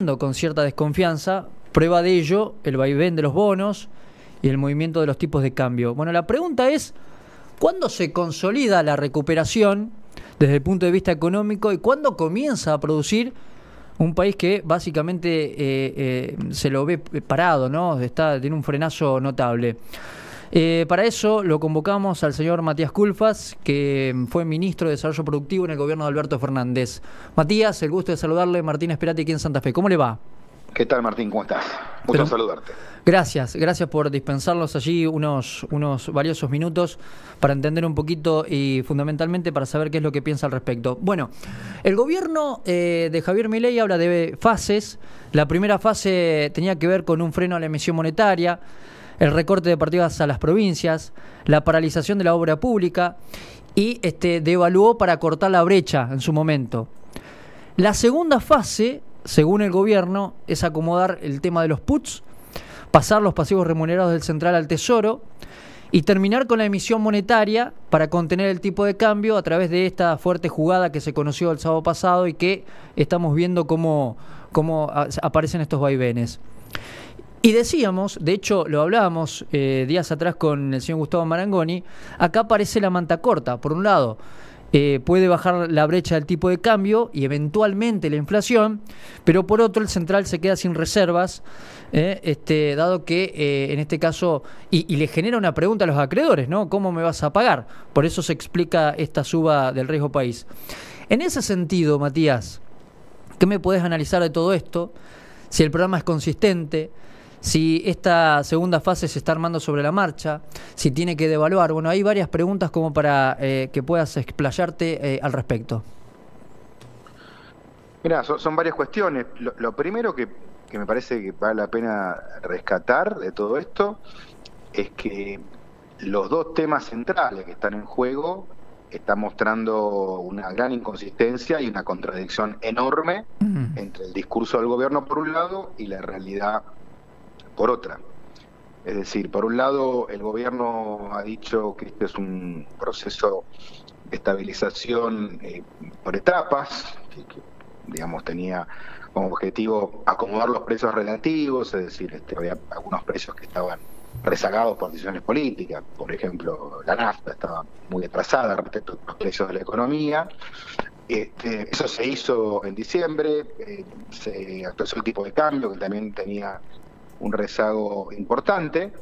con cierta desconfianza. Prueba de ello el vaivén de los bonos y el movimiento de los tipos de cambio. Bueno, la pregunta es, ¿cuándo se consolida la recuperación desde el punto de vista económico y cuándo comienza a producir un país que básicamente se lo ve parado, ¿no? Tiene un frenazo notable? Para eso lo convocamos al señor Matías Culfas, que fue ministro de Desarrollo Productivo en el gobierno de Alberto Fernández. Matías, el gusto de saludarle. Martín Esperati aquí en Santa Fe. ¿Cómo le va? ¿Qué tal, Martín? ¿Cómo estás? Gusto saludarte. Gracias por dispensarnos allí unos valiosos minutos para entender un poquito y fundamentalmente para saber qué es lo que piensa al respecto. Bueno, el gobierno de Javier Milei habla de fases. La primera fase tenía que ver con un freno a la emisión monetaria, el recorte de partidas a las provincias, la paralización de la obra pública y devaluó para cortar la brecha en su momento. La segunda fase, según el gobierno, es acomodar el tema de los puts, pasar los pasivos remunerados del central al tesoro y terminar con la emisión monetaria para contener el tipo de cambio a través de esta fuerte jugada que se conoció el sábado pasado y que estamos viendo cómo aparecen estos vaivenes. Y decíamos, de hecho lo hablábamos días atrás con el señor Gustavo Marangoni, acá aparece la manta corta. Por un lado, puede bajar la brecha del tipo de cambio y eventualmente la inflación, pero por otro el central se queda sin reservas, dado que en este caso, y le genera una pregunta a los acreedores, ¿no? ¿Cómo me vas a pagar? Por eso se explica esta suba del riesgo país. En ese sentido, Matías, ¿qué me podés analizar de todo esto? Si el programa es consistente, si esta segunda fase se está armando sobre la marcha, si tiene que devaluar. Bueno, hay varias preguntas como para que puedas explayarte al respecto. Mirá, son varias cuestiones. Lo primero que me parece que vale la pena rescatar de todo esto es que los dos temas centrales que están en juego están mostrando una gran inconsistencia y una contradicción enorme entre el discurso del gobierno por un lado y la realidad por otra. Es decir, por un lado el gobierno ha dicho que este es un proceso de estabilización por etapas, que digamos tenía como objetivo acomodar los precios relativos, es decir, había algunos precios que estaban rezagados por decisiones políticas. Por ejemplo, la nafta estaba muy atrasada respecto a los precios de la economía. Eso se hizo en diciembre, se actualizó el tipo de cambio, que también tenía un rezago importante,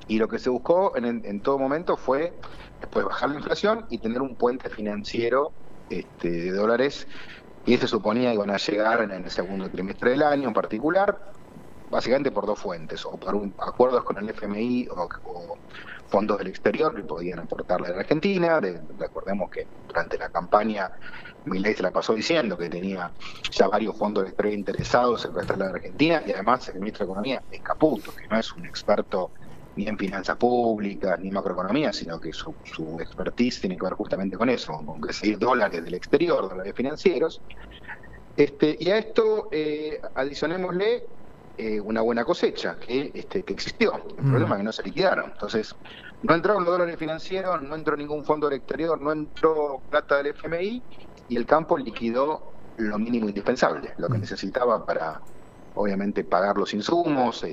y lo que se buscó en todo momento fue después bajar la inflación y tener un puente financiero de dólares, y se suponía que iban a llegar en el segundo trimestre del año en particular, básicamente por dos fuentes, o por acuerdos con el FMI o fondos del exterior que podían aportarle a la Argentina. Recordemos que durante la campaña Milei se la pasó diciendo que tenía ya varios fondos del exterior interesados en prestarle a la Argentina, y además el ministro de Economía es Caputo, que no es un experto ni en finanzas públicas ni en macroeconomía, sino que su expertise tiene que ver justamente con eso, con conseguir dólares del exterior, dólares financieros. Y a esto adicionémosle una buena cosecha que existió. El problema es que no se liquidaron. Entonces, no entraron los dólares financieros, no entró ningún fondo del exterior, no entró plata del FMI, y el campo liquidó lo mínimo indispensable, lo que necesitaba para, obviamente, pagar los insumos,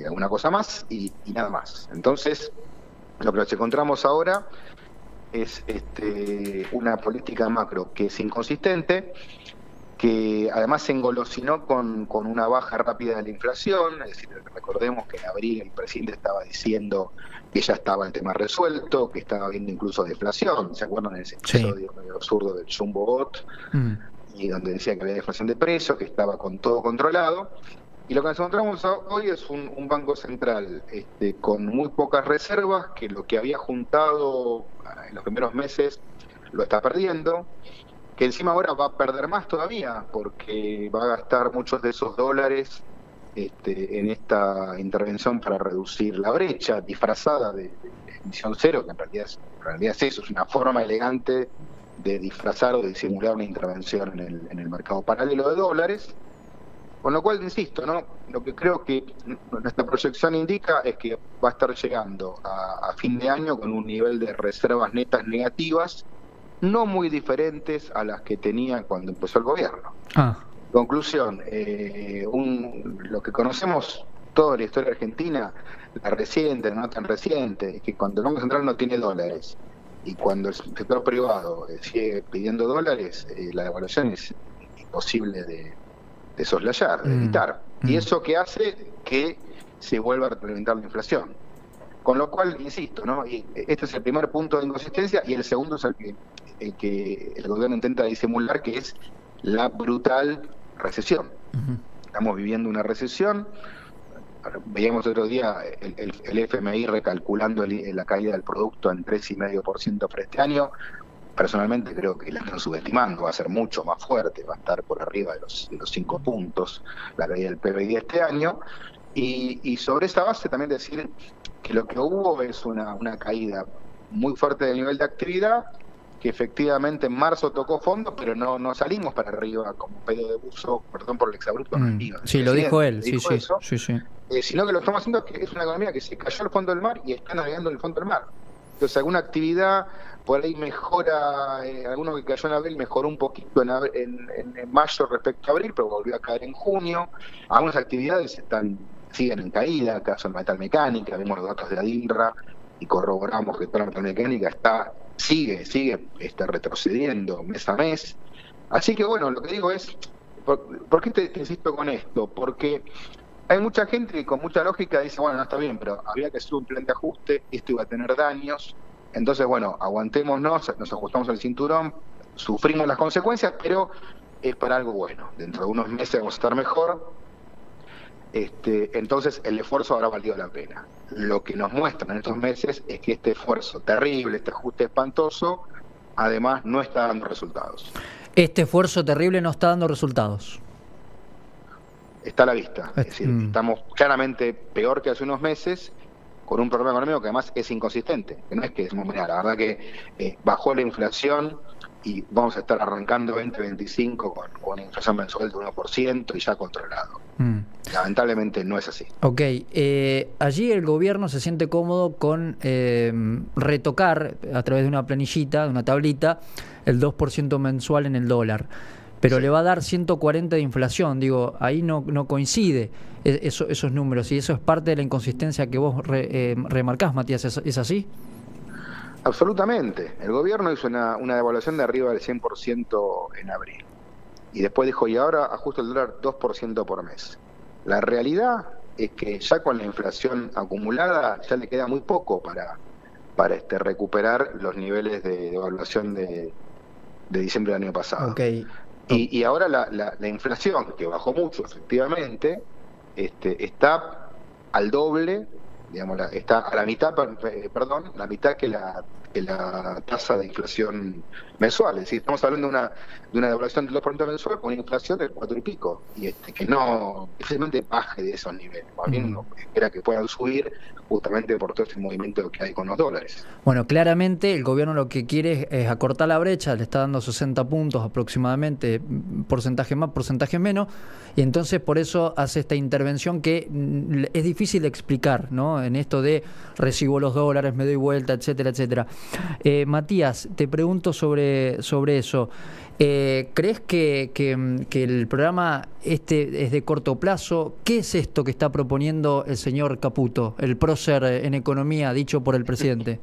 alguna cosa más y nada más. Entonces, lo que nos encontramos ahora es una política macro que es inconsistente, que además se engolosinó con una baja rápida de la inflación. Es decir, recordemos que en abril el presidente estaba diciendo que ya estaba el tema resuelto, que estaba habiendo incluso deflación. ¿Se acuerdan de ese episodio medio absurdo del Jumbo Bot? Y donde decía que había deflación de precios, que estaba con todo controlado. Y lo que nos encontramos hoy es un banco central con muy pocas reservas, que lo que había juntado en los primeros meses lo está perdiendo, que encima ahora va a perder más todavía, porque va a gastar muchos de esos dólares en esta intervención para reducir la brecha, disfrazada de emisión cero, que en realidad es eso, es una forma elegante de disfrazar o de disimular una intervención en el mercado paralelo de dólares. Con lo cual, insisto, ¿no? Lo que creo que nuestra proyección indica es que va a estar llegando a fin de año con un nivel de reservas netas negativas, no muy diferentes a las que tenía cuando empezó el gobierno. Conclusión, lo que conocemos toda la historia argentina, la reciente, la no tan reciente, es que cuando el Banco Central no tiene dólares y cuando el sector privado sigue pidiendo dólares, la devaluación es imposible de soslayar, de evitar. Y eso que hace que se vuelva a representar la inflación. Con lo cual, insisto, ¿no? Y este es el primer punto de inconsistencia, y el segundo es el que el gobierno intenta disimular, que es la brutal recesión. Estamos viviendo una recesión. Veíamos otro día el FMI recalculando la caída del producto en 3,5% para este año. Personalmente creo que la están subestimando, va a ser mucho más fuerte, va a estar por arriba de los 5 puntos la caída del PBI de este año. Y sobre esa base también decir que lo que hubo es una caída muy fuerte del nivel de actividad, que efectivamente en marzo tocó fondo, pero no salimos para arriba como pedo de buzo, perdón por el exabrupto. Sí, lo dijo él, sí. Sino que lo estamos haciendo, que es una economía que se cayó al fondo del mar y está navegando en el fondo del mar. Entonces alguna actividad por ahí mejora, alguno que cayó en abril mejoró un poquito en mayo respecto a abril, pero volvió a caer en junio. Algunas actividades siguen en caída, caso de metalmecánica, vimos los datos de la DINRA y corroboramos que toda la metalmecánica sigue retrocediendo mes a mes. Así que bueno, lo que digo es, ¿por qué te insisto con esto? Porque hay mucha gente que con mucha lógica dice, bueno, no está bien, pero había que hacer un plan de ajuste, esto iba a tener daños, entonces bueno, aguantémonos, nos ajustamos al cinturón, sufrimos las consecuencias, pero es para algo bueno. Dentro de unos meses vamos a estar mejor. Entonces el esfuerzo habrá valido la pena. Lo que nos muestran en estos meses es que este esfuerzo terrible, este ajuste espantoso, además no está dando resultados. Este esfuerzo terrible no está dando resultados. Está a la vista. Es decir, estamos claramente peor que hace unos meses, con un problema económico que además es inconsistente, que no es que mira, la verdad que bajó la inflación y vamos a estar arrancando 2025 con una inflación mensual de 1% y ya controlado. Lamentablemente no es así. Ok, allí el gobierno se siente cómodo con retocar a través de una planillita, de una tablita, el 2% mensual en el dólar, pero le va a dar 140 de inflación. Digo, ahí no coincide esos números, y eso es parte de la inconsistencia que vos remarcás, Matías. ¿Es así? Absolutamente. El gobierno hizo una devaluación de arriba del 100% en abril. Y después dijo, y ahora ajusta el dólar 2% por mes. La realidad es que ya con la inflación acumulada ya le queda muy poco para recuperar los niveles de devaluación de diciembre del año pasado. Okay. Y ahora la inflación, que bajó mucho efectivamente, está al doble, digamos, está a la mitad, la mitad que la tasa de inflación mensual. Es decir, estamos hablando de una devaluación del 2% mensual con una inflación del 4 y pico, y que no difícilmente baje de esos niveles. Más bien uno espera que puedan subir justamente por todo este movimiento que hay con los dólares. Bueno, claramente el gobierno lo que quiere es acortar la brecha, le está dando 60 puntos aproximadamente, porcentaje más, porcentaje menos, y entonces por eso hace esta intervención que es difícil de explicar, ¿no? En esto de recibo los dólares, me doy vuelta, etcétera, etcétera. Matías, te pregunto sobre eso. ¿Crees que el programa es de corto plazo? ¿Qué es esto que está proponiendo el señor Caputo, el prócer en economía dicho por el presidente?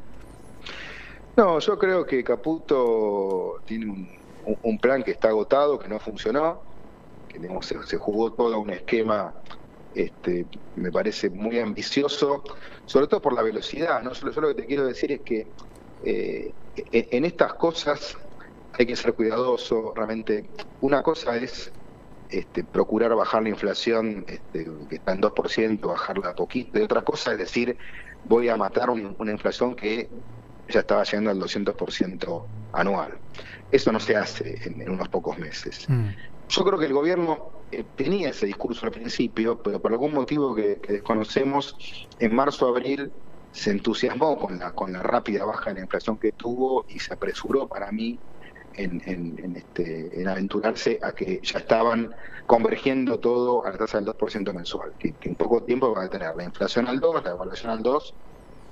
No, yo creo que Caputo tiene un plan que está agotado, que no funcionó, que se jugó todo un esquema, me parece muy ambicioso, sobre todo por la velocidad, ¿no? Yo lo que te quiero decir es que en estas cosas hay que ser cuidadoso. Realmente una cosa es procurar bajar la inflación, que está en 2%, bajarla a poquito, y otra cosa es decir, voy a matar una inflación que ya estaba llegando al 200% anual. Eso no se hace en unos pocos meses. Yo creo que el gobierno tenía ese discurso al principio, pero por algún motivo que desconocemos, en marzo-abril se entusiasmó con la rápida baja de la inflación que tuvo y se apresuró, para mí, en aventurarse a que ya estaban convergiendo todo a la tasa del 2% mensual, que en poco tiempo va a tener la inflación al 2%, la devaluación al 2%,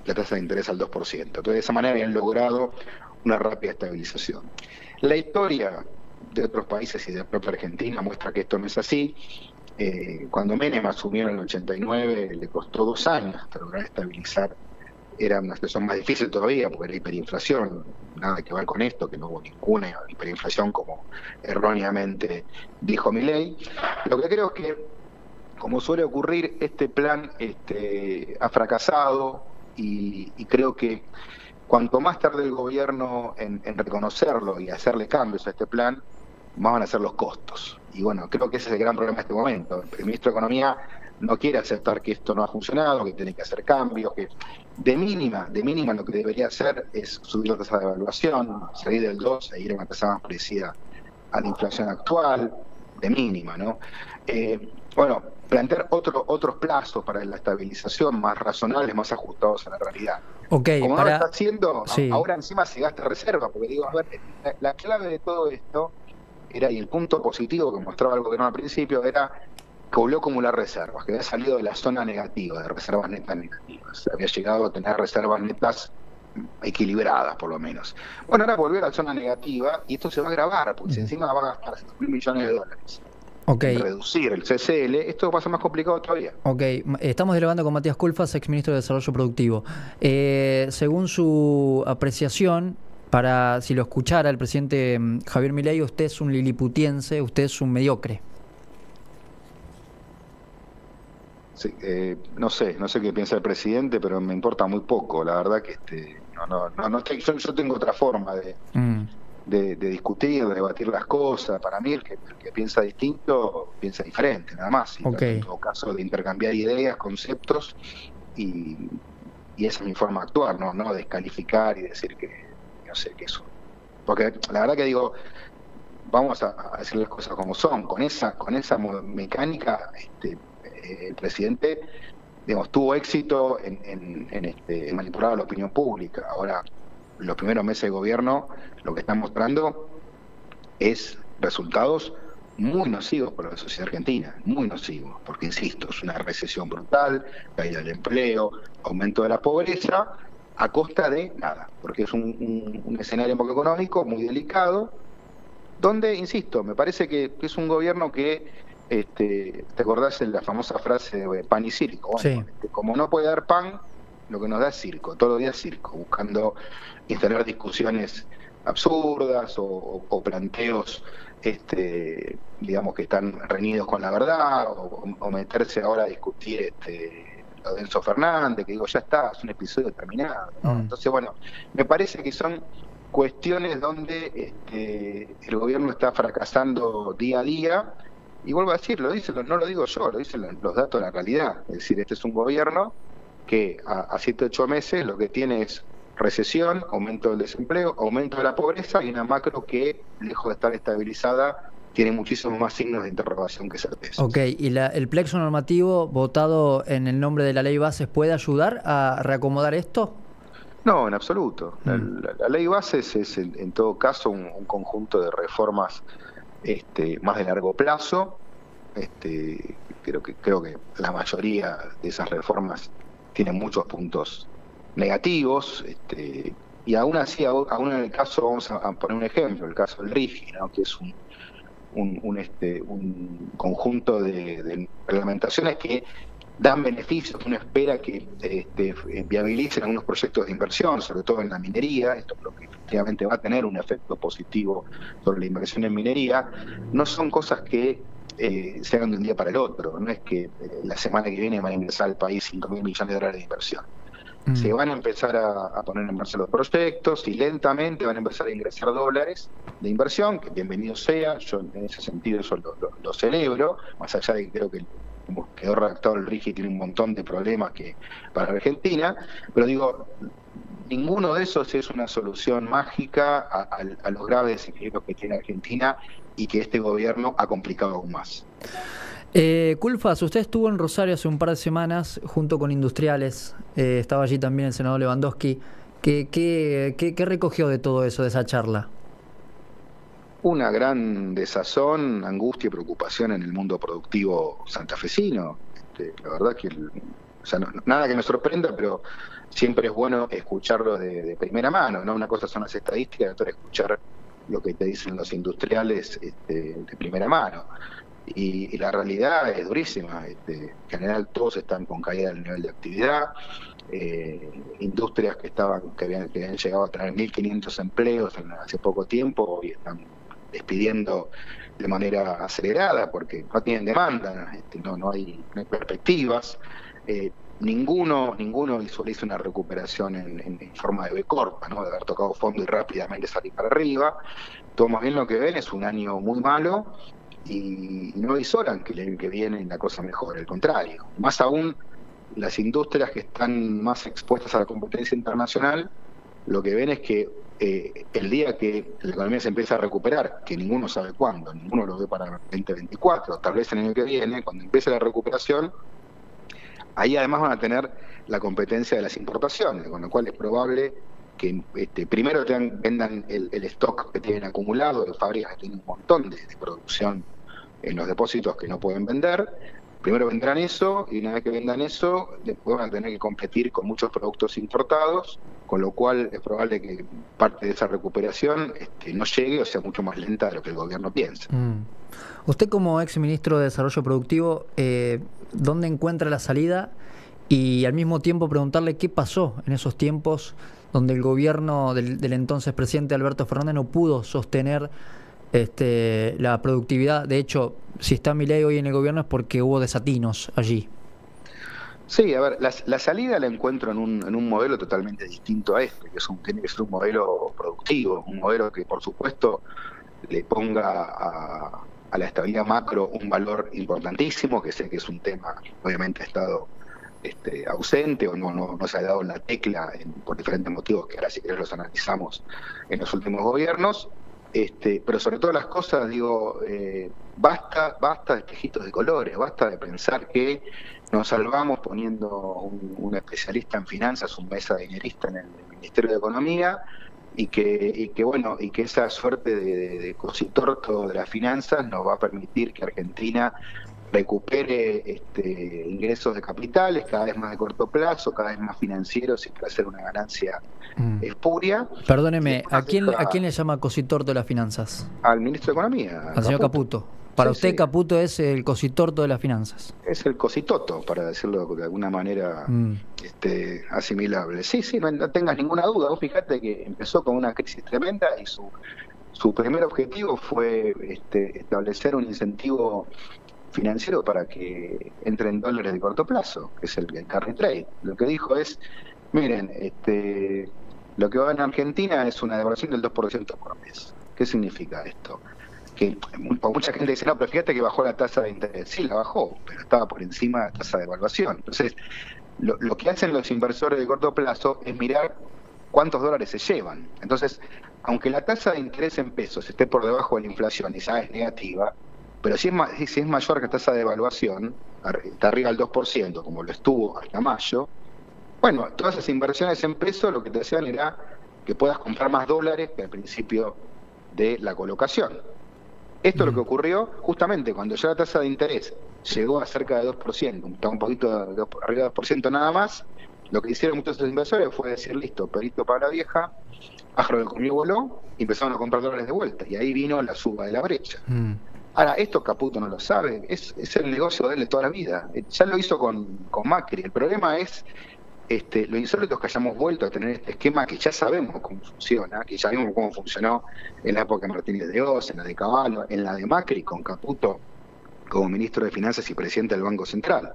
la tasa de interés al 2%. Entonces, de esa manera habían logrado una rápida estabilización. La historia de otros países y de la propia Argentina muestra que esto no es así. Cuando Menem asumió en el 89, le costó 2 años hasta lograr estabilizar. Era una situación más difícil todavía, porque era hiperinflación, nada que ver con esto, que no hubo ninguna hiperinflación, como erróneamente dijo Milei. Lo que creo es que, como suele ocurrir, este plan ha fracasado y creo que cuanto más tarde el gobierno en reconocerlo y hacerle cambios a este plan, más van a ser los costos. Y bueno, creo que ese es el gran problema de este momento. El ministro de Economía no quiere aceptar que esto no ha funcionado, que tiene que hacer cambios, que de mínima lo que debería hacer es subir la tasa de evaluación, salir del 2 e ir a una tasa más parecida a la inflación actual, de mínima, ¿no? Bueno, plantear otros plazos para la estabilización más razonables, más ajustados a la realidad. Okay, como no lo está haciendo, sí. Ahora encima se gasta reserva, porque digo, a ver, la clave de todo esto era, y el punto positivo que mostraba el gobierno al principio, era que volvió a acumular reservas, que había salido de la zona negativa, de reservas netas negativas. Había llegado a tener reservas netas equilibradas, por lo menos. Bueno, ahora volvió a la zona negativa y esto se va a agravar, porque si encima va a gastar $1.000 millones en reducir el CCL, esto va a ser más complicado todavía. Ok, estamos dialogando con Matías Culfas, exministro de Desarrollo Productivo. Según su apreciación, para si lo escuchara el presidente Javier Milei, usted es un liliputiense, usted es un mediocre. Sí, no sé qué piensa el presidente, pero me importa muy poco. La verdad que yo tengo otra forma de discutir, de debatir las cosas. Para mí el que piensa distinto, piensa diferente, nada más. Y en todo caso de intercambiar ideas, conceptos, y esa es mi forma de actuar, no descalificar y decir que no sé qué eso. Porque la verdad que digo, vamos a decir las cosas como son. Con esa mecánica, el presidente, digamos, tuvo éxito en manipular a la opinión pública. Ahora, los primeros meses de gobierno, lo que están mostrando es resultados muy nocivos para la sociedad argentina, muy nocivos, porque insisto, es una recesión brutal, caída del empleo, aumento de la pobreza, a costa de nada, porque es un escenario macroeconómico muy delicado, donde, insisto, me parece que es un gobierno que, ¿te acordás de la famosa frase de pan y circo? Bueno, sí. Como no puede dar pan, lo que nos da es circo, todos los días circo, buscando instalar discusiones absurdas o planteos, digamos, que están reñidos con la verdad, o meterse ahora a discutir lo de Enzo Fernández, que digo, ya está, es un episodio terminado, ¿no? Entonces, bueno, me parece que son cuestiones donde el gobierno está fracasando día a día, y vuelvo a decir, no lo digo yo, lo dicen los datos de la realidad. Es decir, este es un gobierno que a 7 o 8 meses lo que tiene es recesión, aumento del desempleo, aumento de la pobreza y una macro que, lejos de estar estabilizada, tiene muchísimos más signos de interrogación que certezas. Ok, ¿y el plexo normativo votado en el nombre de la ley bases puede ayudar a reacomodar esto? No, en absoluto. La ley bases es, en todo caso, un conjunto de reformas más de largo plazo. Creo que la mayoría de esas reformas tienen muchos puntos negativos, y aún así, aún en el caso, vamos a poner un ejemplo, el caso del RIGI, ¿no? Que es un conjunto de reglamentaciones que dan beneficios, que uno espera que viabilicen algunos proyectos de inversión, sobre todo en la minería. Esto es lo que efectivamente va a tener un efecto positivo sobre la inversión en minería. No son cosas que se hagan de un día para el otro, no es que la semana que viene van a ingresar al país $5.000 millones de inversión. Se van a empezar a poner en marcha los proyectos y lentamente van a empezar a ingresar dólares de inversión, que bienvenido sea. Yo en ese sentido eso lo celebro, más allá de que creo que como quedó redactado el RIGI tiene un montón de problemas para Argentina, pero digo, ninguno de esos es una solución mágica a los graves desequilibrios que tiene Argentina y que este gobierno ha complicado aún más. Culfas, usted estuvo en Rosario hace un par de semanas junto con industriales, estaba allí también el senador Lewandowski. ¿Qué recogió de todo eso, de esa charla? Una gran desazón, angustia y preocupación en el mundo productivo santafesino. La verdad que nada que me sorprenda, pero siempre es bueno escucharlo de primera mano, ¿no? Una cosa son las estadísticas, otra escuchar lo que te dicen los industriales de primera mano. Y la realidad es durísima. En general todos están con caída del nivel de actividad. Industrias que habían llegado a tener 1.500 empleos hace poco tiempo, hoy están despidiendo de manera acelerada porque no tienen demanda, no hay perspectivas. Ninguno visualiza una recuperación en forma de B corta, ¿no? De haber tocado fondo y rápidamente salir para arriba. Todos más bien lo que ven es un año muy malo y no visoran que el año que viene la cosa mejore, al contrario. Más aún, las industrias que están más expuestas a la competencia internacional, lo que ven es que el día que la economía se empieza a recuperar, que ninguno sabe cuándo, ninguno lo ve para 2024, tal vez el año que viene, cuando empiece la recuperación, ahí además van a tener la competencia de las importaciones, con lo cual es probable que primero vendan el stock que tienen acumulado, de fábricas que tienen un montón de producción en los depósitos que no pueden vender. Primero vendrán eso, y una vez que vendan eso, después van a tener que competir con muchos productos importados, con lo cual es probable que parte de esa recuperación no llegue o sea mucho más lenta de lo que el gobierno piensa. Usted, como ex ministro de Desarrollo Productivo, ¿dónde encuentra la salida? Y al mismo tiempo preguntarle qué pasó en esos tiempos donde el gobierno del entonces presidente Alberto Fernández no pudo sostener la productividad. De hecho, si está Milei hoy en el gobierno es porque hubo desatinos allí. Sí, a ver, la salida la encuentro en un modelo totalmente distinto a este, que tiene que ser un modelo productivo, un modelo que por supuesto le ponga a la estabilidad macro un valor importantísimo, que sé que es un tema, obviamente ha estado ausente o no se ha dado en la tecla por diferentes motivos que ahora si querés los analizamos en los últimos gobiernos. Pero sobre todas las cosas, digo, basta de espejitos de colores, basta de pensar que nos salvamos poniendo un especialista en finanzas, un mesa dinerista en el Ministerio de Economía, y que esa suerte de cositorto de las finanzas nos va a permitir que Argentina recupere ingresos de capitales cada vez más de corto plazo, cada vez más financieros y para hacer una ganancia espuria. Perdóneme, ¿a quién le llama cositorto de las finanzas? Al ministro de Economía. Al señor Caputo. Para usted, sí. Caputo es el cositorto de las finanzas. Es el cositoto, para decirlo de alguna manera asimilable. Sí, no tengas ninguna duda. Vos fijate que empezó con una crisis tremenda y su primer objetivo fue establecer un incentivo financiero para que entren dólares de corto plazo, que es el carry trade. Lo que dijo es, miren, lo que va en Argentina es una devaluación del 2% por mes. ¿Qué significa esto? Que mucha gente dice, no, pero fíjate que bajó la tasa de interés. Sí, la bajó, pero estaba por encima de la tasa de evaluación. Entonces, lo que hacen los inversores de corto plazo es mirar cuántos dólares se llevan. Entonces, aunque la tasa de interés en pesos esté por debajo de la inflación y ya es negativa, pero si es mayor que la tasa de evaluación, está arriba del 2%, como lo estuvo hasta mayo, bueno, todas esas inversiones en pesos lo que te hacían era que puedas comprar más dólares que al principio de la colocación. Esto es lo que ocurrió justamente cuando ya la tasa de interés llegó a cerca de 2%, está un poquito arriba del 2% nada más. Lo que hicieron muchos de los inversores fue decir, listo, perito para la vieja, pájaro del comió voló, y empezaron a comprar dólares de vuelta, y ahí vino la suba de la brecha. Ahora, esto Caputo no lo sabe, es el negocio de él de toda la vida. Ya lo hizo con Macri. El problema es lo insólito es que hayamos vuelto a tener este esquema que ya sabemos cómo funciona, que ya vimos cómo funcionó en la época de Martínez de Oz, en la de Cavallo, en la de Macri, con Caputo como ministro de Finanzas y presidente del Banco Central.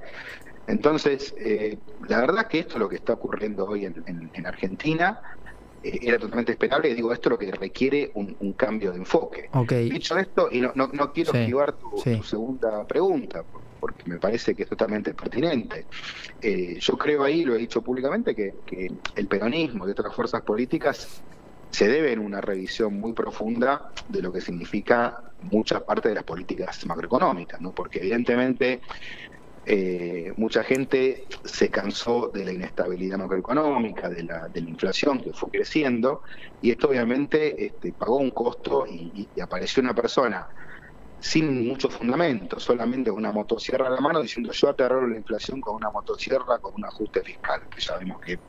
Entonces, la verdad que esto es lo que está ocurriendo hoy en Argentina. Era totalmente esperable, y digo, esto es lo que requiere un cambio de enfoque. Okay. Dicho esto, y no quiero esquivar tu segunda pregunta, porque me parece que es totalmente pertinente. Yo creo ahí, lo he dicho públicamente, que el peronismo y otras fuerzas políticas se deben una revisión muy profunda de lo que significa mucha parte de las políticas macroeconómicas, ¿no? Porque evidentemente mucha gente se cansó de la inestabilidad macroeconómica, de la inflación que fue creciendo, y esto obviamente pagó un costo y apareció una persona sin mucho fundamento, solamente con una motosierra a la mano, diciendo yo aterro la inflación con una motosierra, con un ajuste fiscal, que ya vemos que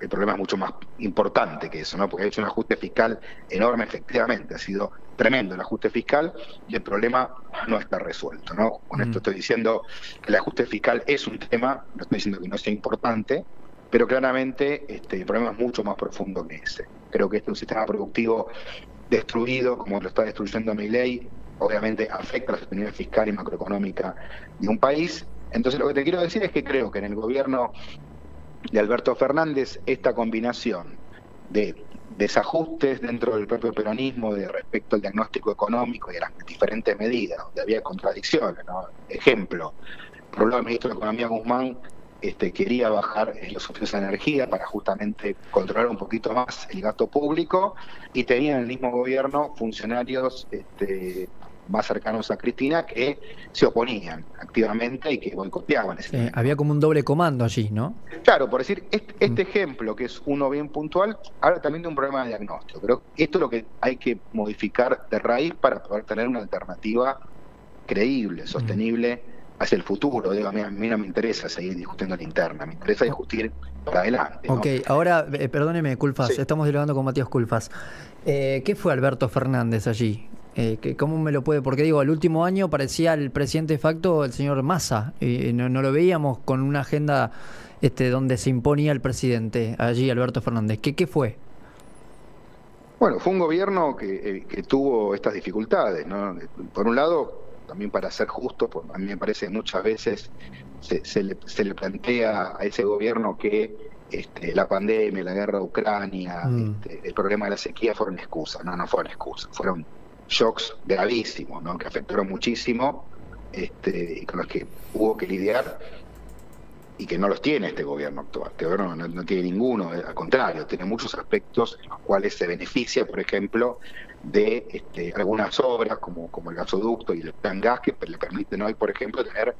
el problema es mucho más importante que eso, ¿no? Porque ha hecho un ajuste fiscal enorme, efectivamente, ha sido tremendo el ajuste fiscal y el problema no está resuelto, ¿no? Con esto estoy diciendo que el ajuste fiscal es un tema, no estoy diciendo que no sea importante, pero claramente el problema es mucho más profundo que ese. Creo que este es un sistema productivo destruido, como lo está destruyendo Milei, obviamente afecta la sostenibilidad fiscal y macroeconómica de un país. Entonces lo que te quiero decir es que creo que en el gobierno de Alberto Fernández esta combinación de desajustes dentro del propio peronismo respecto al diagnóstico económico y a las diferentes medidas, donde había contradicciones, ¿no? Ejemplo, por un lado el ministro de Economía Guzmán quería bajar los subsidios a energía para justamente controlar un poquito más el gasto público, y tenía en el mismo gobierno funcionarios más cercanos a Cristina que se oponían activamente y que boicoteaban ese había como un doble comando allí, ¿no? Claro, por decir, este ejemplo, que es uno bien puntual, habla también de un problema de diagnóstico. Pero esto es lo que hay que modificar de raíz para poder tener una alternativa creíble, sostenible hacia el futuro. Digo, a mí no me interesa seguir discutiendo la interna, me interesa discutir para adelante, ¿no? Ok, ahora, perdóneme, Culfas, Sí. estamos dialogando con Matías Culfas. ¿Qué fue Alberto Fernández allí? ¿Cómo me lo puede? Porque digo, el último año parecía el presidente de facto el señor Massa, y no lo veíamos con una agenda donde se imponía el presidente, allí Alberto Fernández. ¿Qué fue? Bueno, fue un gobierno que tuvo estas dificultades, ¿no? Por un lado, también para ser justo, pues a mí me parece que muchas veces se le plantea a ese gobierno que la pandemia, la guerra de Ucrania, el problema de la sequía fueron excusas. No fueron excusas, fueron shocks gravísimos, ¿no? Que afectaron muchísimo y con los que hubo que lidiar, y que no los tiene este gobierno actual. Este gobierno no tiene ninguno, al contrario, tiene muchos aspectos en los cuales se beneficia, por ejemplo, de algunas obras como el gasoducto y el plan gas, que le permiten hoy, por ejemplo, tener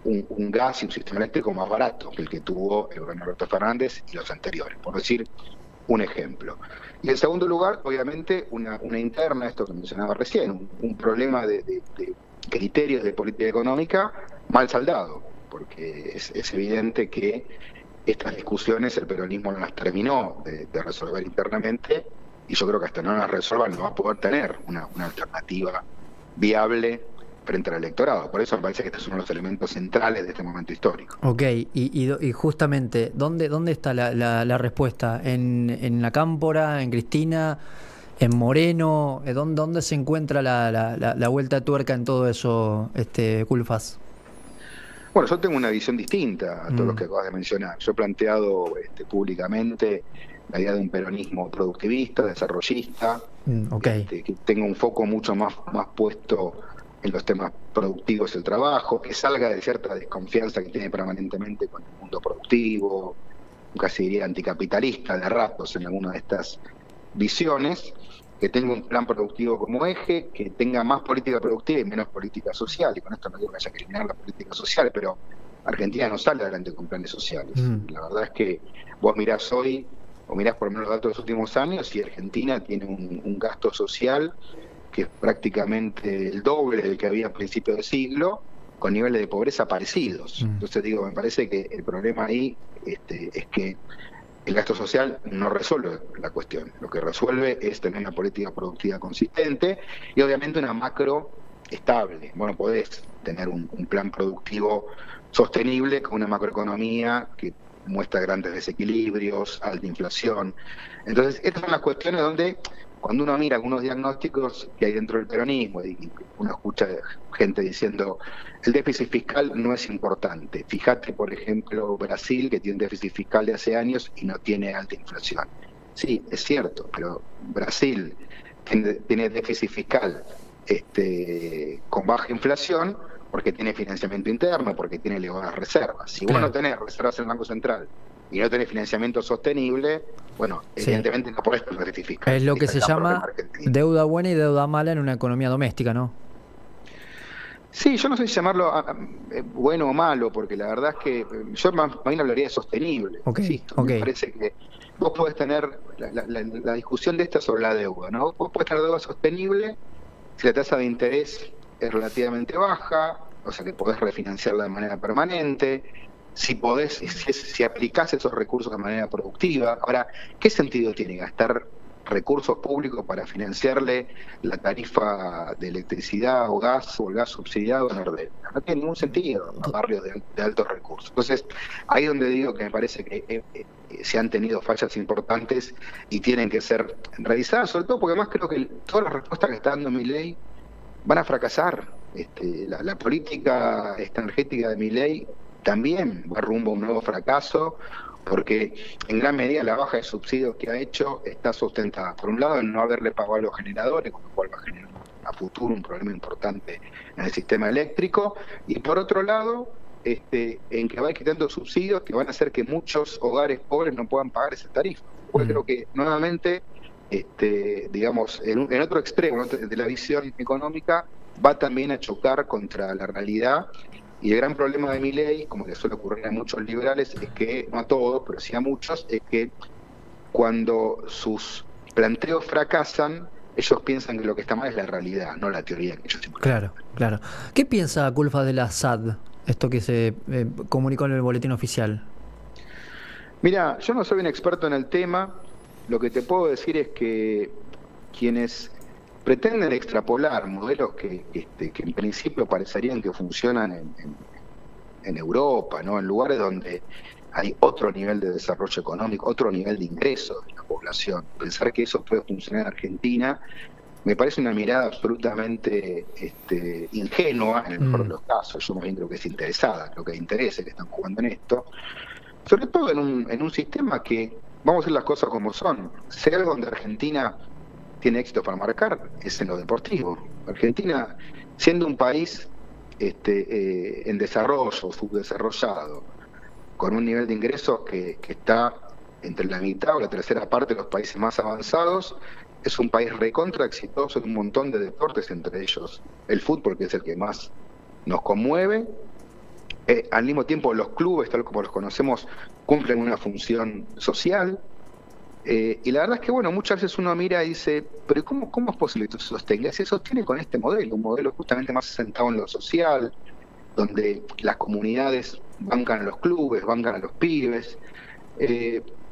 un gas y un sistema eléctrico más barato que el que tuvo el gobierno de Alberto Fernández y los anteriores, por decir un ejemplo. Y en segundo lugar, obviamente, una interna, esto que mencionaba recién, un problema de criterios de política económica mal saldado, porque es evidente que estas discusiones el peronismo no las terminó de resolver internamente, y yo creo que hasta no las resuelvan no va a poder tener una alternativa viable frente al electorado. Por eso me parece que este es uno de los elementos centrales de este momento histórico. Ok, y justamente, ¿dónde está la respuesta? ¿En la Cámpora, en Cristina, en Moreno? ¿Dónde se encuentra la vuelta de tuerca en todo eso, Culfas? Bueno, yo tengo una visión distinta a todos los que acabas de mencionar. Yo he planteado públicamente la idea de un peronismo productivista, desarrollista, que tenga un foco mucho más puesto en los temas productivos del trabajo, que salga de cierta desconfianza que tiene permanentemente con el mundo productivo, casi diría anticapitalista de ratos en alguna de estas visiones, que tenga un plan productivo como eje, que tenga más política productiva y menos política social. Y con esto no digo que haya que eliminar la política social, pero Argentina no sale adelante con planes sociales. La verdad es que vos mirás hoy, o mirás por lo menos los datos de los últimos años, y Argentina tiene un gasto social que es prácticamente el doble del que había a principios de siglo, con niveles de pobreza parecidos. Entonces digo, me parece que el problema ahí es que el gasto social no resuelve la cuestión. Lo que resuelve es tener una política productiva consistente y obviamente una macro estable. Bueno, podés tener un plan productivo sostenible con una macroeconomía que muestra grandes desequilibrios, alta inflación. Entonces, estas son las cuestiones donde, cuando uno mira algunos diagnósticos que hay dentro del peronismo y uno escucha gente diciendo el déficit fiscal no es importante. Fíjate, por ejemplo, Brasil, que tiene un déficit fiscal de hace años y no tiene alta inflación. Sí, es cierto, pero Brasil tiene déficit fiscal con baja inflación porque tiene financiamiento interno, porque tiene elevadas reservas. Si vos no tenés reservas en el Banco Central y no tenés financiamiento sostenible, bueno, evidentemente no podés tener déficit fiscal. Es lo que se llama deuda buena y deuda mala en una economía doméstica, ¿no? Sí, yo no sé si llamarlo bueno o malo, porque la verdad es que yo más bien hablaría de sostenible. Me parece que vos podés tener la discusión de esta sobre la deuda, ¿no? Vos podés tener deuda sostenible si la tasa de interés es relativamente baja, o sea que podés refinanciarla de manera permanente, si podés, si aplicás esos recursos de manera productiva. Ahora, ¿qué sentido tiene gastar recursos públicos para financiarle la tarifa de electricidad o gas o el gas subsidiado en Ordeno? No tiene ningún sentido a barrios de altos recursos. Entonces, ahí donde digo que me parece que se han tenido fallas importantes y tienen que ser revisadas, sobre todo porque además creo que todas las respuestas que está dando Milei van a fracasar. La política energética de Milei también va rumbo a un nuevo fracaso, porque en gran medida la baja de subsidios que ha hecho está sustentada, por un lado, en no haberle pagado a los generadores, con lo cual va a generar a futuro un problema importante en el sistema eléctrico, y por otro lado, en que va quitando subsidios que van a hacer que muchos hogares pobres no puedan pagar esa tarifa. Pues creo que nuevamente, digamos, en otro extremo de la visión económica, va también a chocar contra la realidad. Y el gran problema de Milei, como le suele ocurrir a muchos liberales, es que, no a todos, pero sí a muchos, es que cuando sus planteos fracasan, ellos piensan que lo que está mal es la realidad, no la teoría que ellos siempre. Claro, claro. ¿Qué piensa Culfas de la SAD, esto que se comunicó en el boletín oficial? Mira, yo no soy un experto en el tema, lo que te puedo decir es que quienes pretenden extrapolar modelos que en principio parecerían que funcionan en Europa, ¿no? En lugares donde hay otro nivel de desarrollo económico, otro nivel de ingresos de la población. Pensar que eso puede funcionar en Argentina me parece una mirada absolutamente ingenua, en el mejor de los casos. Yo más bien creo que es interesada, creo que interesa que están jugando en esto, sobre todo en un sistema que, vamos a decir las cosas como son, si hay algo donde Argentina tiene éxito para marcar es en lo deportivo. Argentina, siendo un país en desarrollo, subdesarrollado, con un nivel de ingresos que está entre la mitad o la tercera parte de los países más avanzados, es un país recontra exitoso en un montón de deportes, entre ellos el fútbol, que es el que más nos conmueve. Al mismo tiempo, los clubes, tal como los conocemos, cumplen una función social. Y la verdad es que, bueno, muchas veces uno mira y dice, pero ¿cómo es posible que se sostenga? Se sostiene con este modelo, un modelo justamente más asentado en lo social, donde las comunidades bancan a los clubes, bancan a los pibes.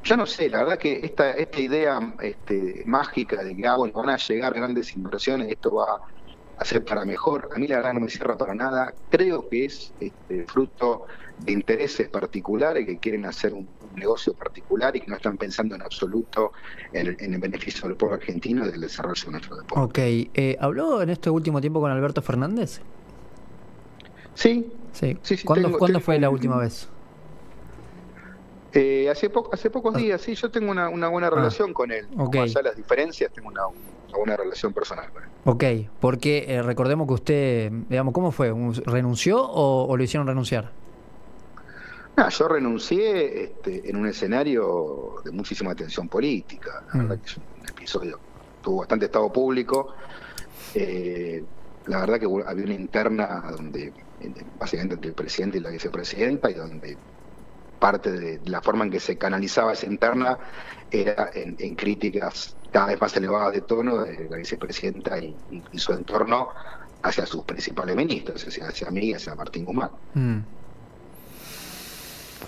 Yo no sé, la verdad que esta idea mágica de que van a llegar grandes inversiones, esto va a ser para mejor, a mí la verdad no me cierra para nada. Creo que es fruto de intereses particulares que quieren hacer un negocio particular y que no están pensando en absoluto en el beneficio del pueblo argentino y del desarrollo de nuestro deporte. Ok, ¿habló en este último tiempo con Alberto Fernández? Sí. ¿Cuándo fue la última vez? Hace pocos días, sí, yo tengo una buena relación con él. Okay. Más allá de las diferencias, tengo una buena relación personal con él. Ok, porque recordemos que usted, digamos, ¿cómo fue? ¿Renunció o lo hicieron renunciar? No, yo renuncié en un escenario de muchísima tensión política. La verdad que es un episodio, tuvo bastante estado público. La verdad que había una interna donde, básicamente entre el presidente y la vicepresidenta, y donde parte de la forma en que se canalizaba esa interna era en críticas cada vez más elevadas de tono de la vicepresidenta y su entorno hacia sus principales ministros, hacia mí y hacia Martín Guzmán.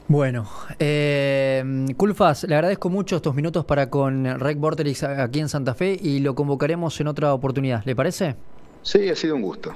Bueno, Culfas, le agradezco mucho estos minutos para con Rec Vorterix aquí en Santa Fe y lo convocaremos en otra oportunidad, ¿le parece? Sí, ha sido un gusto.